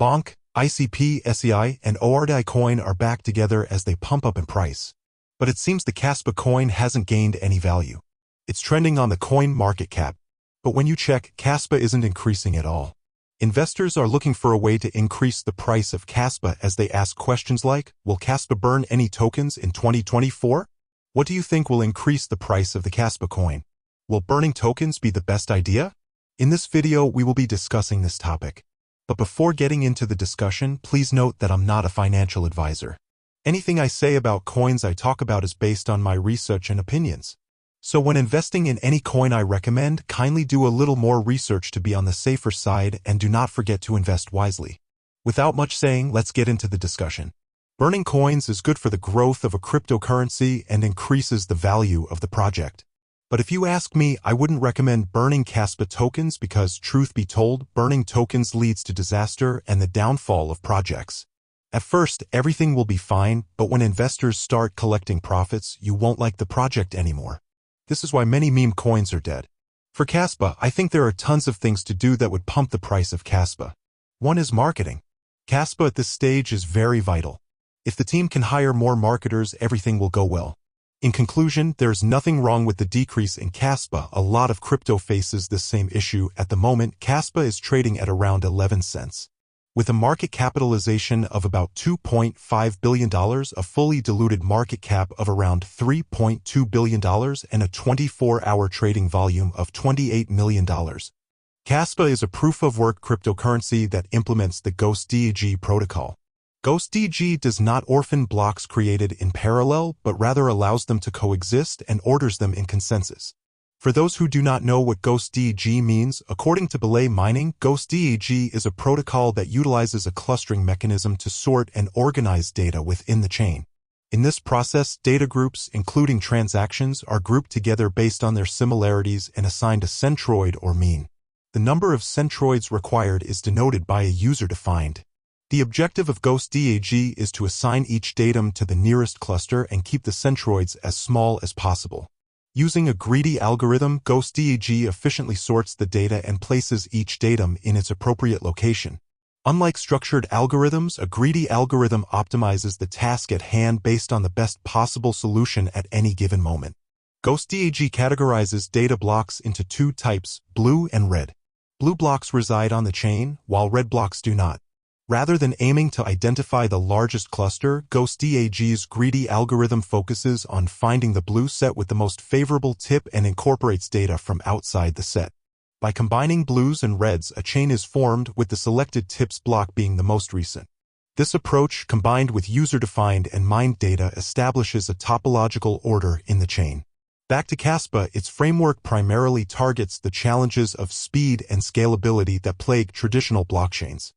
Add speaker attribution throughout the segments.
Speaker 1: Bonk, ICP, SEI, and ORDI coin are back together as they pump up in price. But it seems the KASPA coin hasn't gained any value. It's trending on the coin market cap. But when you check, KASPA isn't increasing at all. Investors are looking for a way to increase the price of KASPA as they ask questions like, will KASPA burn any tokens in 2024? What do you think will increase the price of the KASPA coin? Will burning tokens be the best idea? In this video, we will be discussing this topic. But before getting into the discussion, please note that I'm not a financial advisor. Anything I say about coins I talk about is based on my research and opinions. So when investing in any coin I recommend, kindly do a little more research to be on the safer side and do not forget to invest wisely. Without much saying, let's get into the discussion. Burning coins is good for the growth of a cryptocurrency and increases the value of the project. But if you ask me, I wouldn't recommend burning KASPA tokens because, truth be told, burning tokens leads to disaster and the downfall of projects. At first, everything will be fine, but when investors start collecting profits, you won't like the project anymore. This is why many meme coins are dead. For KASPA, I think there are tons of things to do that would pump the price of KASPA. One is marketing. KASPA at this stage is very vital. If the team can hire more marketers, everything will go well. In conclusion, there's nothing wrong with the decrease in KASPA. A lot of crypto faces this same issue. At the moment, KASPA is trading at around 11 cents. With a market capitalization of about $2.5 billion, a fully diluted market cap of around $3.2 billion, and a 24-hour trading volume of $28 million. KASPA is a proof-of-work cryptocurrency that implements the GhostDAG protocol. GhostDAG does not orphan blocks created in parallel, but rather allows them to coexist and orders them in consensus. For those who do not know what GhostDAG means, according to Belay Mining, GhostDAG is a protocol that utilizes a clustering mechanism to sort and organize data within the chain. In this process, data groups, including transactions, are grouped together based on their similarities and assigned a centroid or mean. The number of centroids required is denoted by a user-defined. The objective of GhostDAG is to assign each datum to the nearest cluster and keep the centroids as small as possible. Using a greedy algorithm, GhostDAG efficiently sorts the data and places each datum in its appropriate location. Unlike structured algorithms, a greedy algorithm optimizes the task at hand based on the best possible solution at any given moment. GhostDAG categorizes data blocks into two types, blue and red. Blue blocks reside on the chain, while red blocks do not. Rather than aiming to identify the largest cluster, GhostDAG's greedy algorithm focuses on finding the blue set with the most favorable tip and incorporates data from outside the set. By combining blues and reds, a chain is formed, with the selected tips block being the most recent. This approach, combined with user-defined and mined data, establishes a topological order in the chain. Back to KASPA, its framework primarily targets the challenges of speed and scalability that plague traditional blockchains.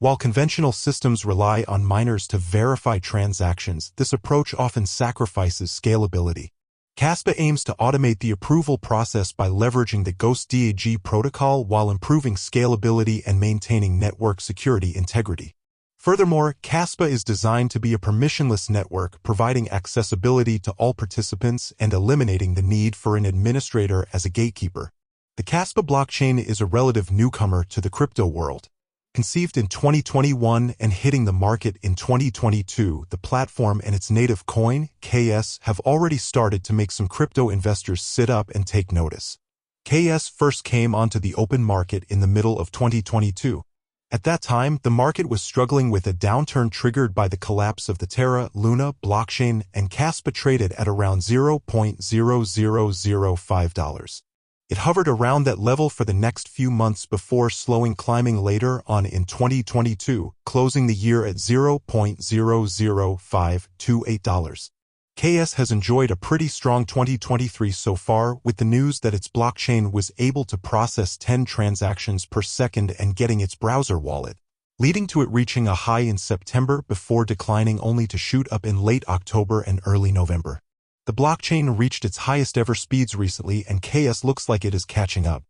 Speaker 1: While conventional systems rely on miners to verify transactions, this approach often sacrifices scalability. KASPA aims to automate the approval process by leveraging the GhostDAG protocol while improving scalability and maintaining network security integrity. Furthermore, KASPA is designed to be a permissionless network, providing accessibility to all participants and eliminating the need for an administrator as a gatekeeper. The KASPA blockchain is a relative newcomer to the crypto world. Conceived in 2021 and hitting the market in 2022, the platform and its native coin, KAS, have already started to make some crypto investors sit up and take notice. KAS first came onto the open market in the middle of 2022. At that time, the market was struggling with a downturn triggered by the collapse of the Terra Luna blockchain, and KASPA traded at around $0.0005. It hovered around that level for the next few months before climbing later on in 2022, closing the year at $0.00528. KAS has enjoyed a pretty strong 2023 so far, with the news that its blockchain was able to process 10 transactions per second and getting its browser wallet, leading to it reaching a high in September before declining only to shoot up in late October and early November. The blockchain reached its highest ever speeds recently, and KAS looks like it is catching up.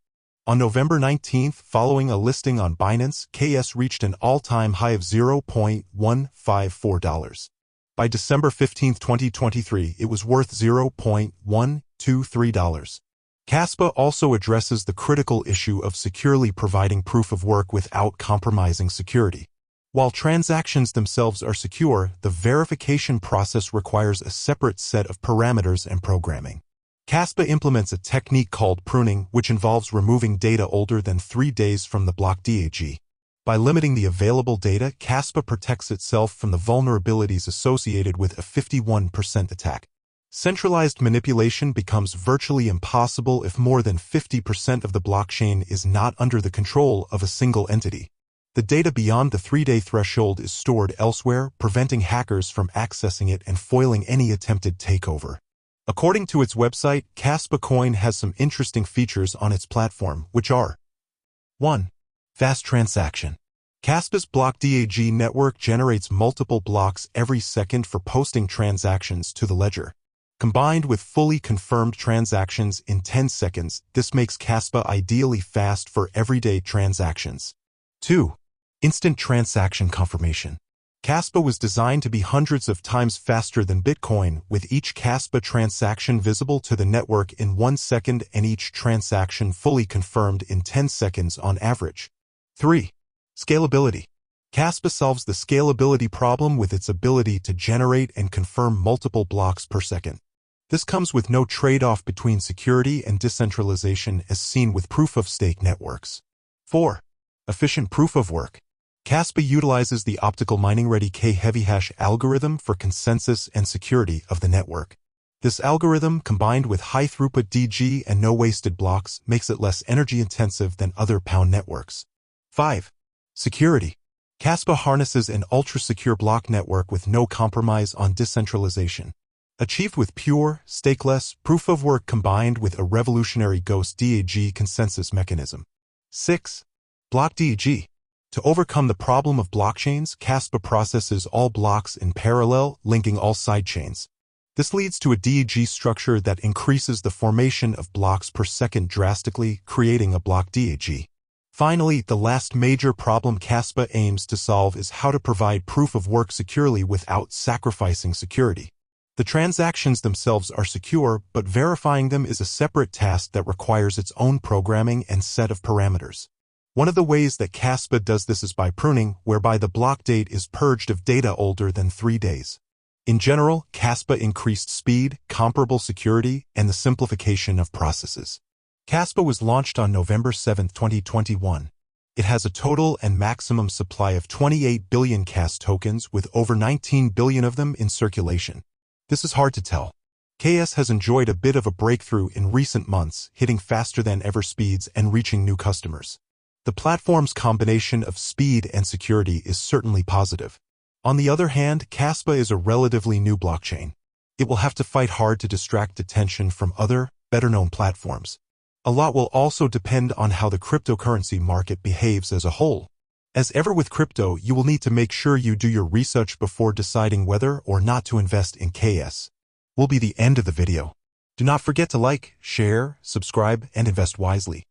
Speaker 1: On November 19th, following a listing on Binance, KAS reached an all-time high of $0.154. By December 15, 2023, it was worth $0.123. KASPA also addresses the critical issue of securely providing proof of work without compromising security. While transactions themselves are secure, the verification process requires a separate set of parameters and programming. KASPA implements a technique called pruning, which involves removing data older than 3 days from the block DAG. By limiting the available data, KASPA protects itself from the vulnerabilities associated with a 51% attack. Centralized manipulation becomes virtually impossible if more than 50% of the blockchain is not under the control of a single entity. The data beyond the 3-day threshold is stored elsewhere, preventing hackers from accessing it and foiling any attempted takeover. According to its website, KASPA Coin has some interesting features on its platform, which are 1. Fast transaction. KASPA's block DAG network generates multiple blocks every second for posting transactions to the ledger. Combined with fully confirmed transactions in 10 seconds, this makes KASPA ideally fast for everyday transactions. 2. Instant transaction confirmation. KASPA was designed to be hundreds of times faster than Bitcoin, with each KASPA transaction visible to the network in 1 second and each transaction fully confirmed in 10 seconds on average. 3. Scalability. KASPA solves the scalability problem with its ability to generate and confirm multiple blocks per second. This comes with no trade-off between security and decentralization as seen with proof-of-stake networks. 4. Efficient proof-of-work. KASPA utilizes the optical mining-ready K-heavy hash algorithm for consensus and security of the network. This algorithm, combined with high-throughput DG and no-wasted blocks, makes it less energy-intensive than other Pound networks. 5. Security. KASPA harnesses an ultra-secure block network with no compromise on decentralization. Achieved with pure, stakeless proof-of-work combined with a revolutionary Ghost DAG consensus mechanism. 6. Block DAG. To overcome the problem of blockchains, KASPA processes all blocks in parallel, linking all sidechains. This leads to a DAG structure that increases the formation of blocks per second drastically, creating a block DAG. Finally, the last major problem KASPA aims to solve is how to provide proof-of-work securely without sacrificing security. The transactions themselves are secure, but verifying them is a separate task that requires its own programming and set of parameters. One of the ways that KASPA does this is by pruning, whereby the block date is purged of data older than 3 days. In general, KASPA increased speed, comparable security, and the simplification of processes. KASPA was launched on November 7, 2021. It has a total and maximum supply of 28 billion KAS tokens, with over 19 billion of them in circulation. This is hard to tell. KAS has enjoyed a bit of a breakthrough in recent months, hitting faster than ever speeds and reaching new customers. The platform's combination of speed and security is certainly positive. On the other hand, KASPA is a relatively new blockchain. It will have to fight hard to distract attention from other, better-known platforms. A lot will also depend on how the cryptocurrency market behaves as a whole. As ever with crypto, you will need to make sure you do your research before deciding whether or not to invest in KAS. Will be the end of the video. Do not forget to like, share, subscribe, and invest wisely.